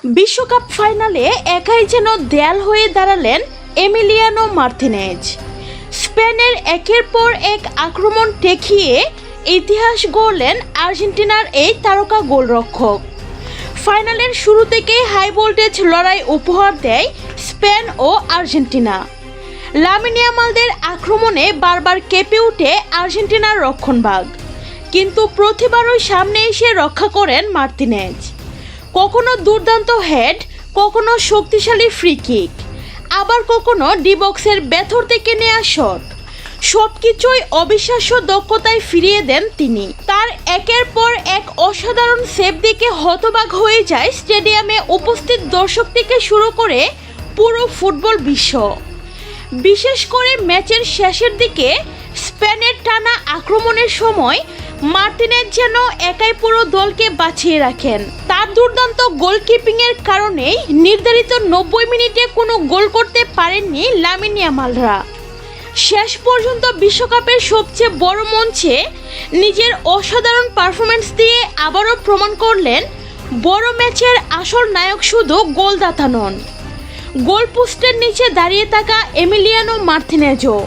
বিশ্বকাপ ফাইনালে একাই যেন দেয়াল হয়ে দাঁড়ালেন এমিলিয়ানো মার্তিনেজ। স্পেনের একের পর এক আক্রমণ ঠেকিয়ে ইতিহাস গড়লেন আর্জেন্টিনার এই তারকা গোলরক্ষক। ফাইনালের শুরু থেকেই হাই ভোল্টেজ লড়াই উপহার দেয় স্পেন ও আর্জেন্টিনা। লামিন ইয়ামালদের আক্রমণে বারবার কেঁপে ওঠে আর্জেন্টিনার রক্ষণভাগ, কিন্তু প্রতিবারই সামনে এসে রক্ষা করেন মার্তিনেজ। কখনো দুর্দান্ত হেড, কখনো শক্তিশালী ফ্রি কিক, আবার কখনো ডি বক্সের ভেতর থেকে নেওয়া শট, সবকিছুই অবিশ্বাস্য দক্ষতায় ফিরিয়ে দেন তিনি। তার একের পর এক অসাধারণ সেভ দেখে হতবাক হয়ে যায় স্টেডিয়ামে উপস্থিত দর্শক থেকে শুরু করে পুরো ফুটবল বিশ্ব। বিশেষ করে ম্যাচের শেষের দিকে স্পেনের টানা আক্রমণের সময় মার্তিনেজ যেন একাই পুরো দলকে বাঁচিয়ে রাখেন। তার দুর্দান্ত গোলকিপিংয়ের কারণেই নির্ধারিত 90 মিনিটে কোনো গোল করতে পারেননি লামিন ইয়ামালরা। শেষ পর্যন্ত বিশ্বকাপের সবচেয়ে বড় মঞ্চে নিজের অসাধারণ পারফরমেন্স দিয়ে আবারও প্রমাণ করলেন বড় ম্যাচের আসল নায়ক শুধু গোলদাতা নন, গোলপোস্টের নিচে দাঁড়িয়ে থাকা এমিলিয়ানো মার্তিনেজও।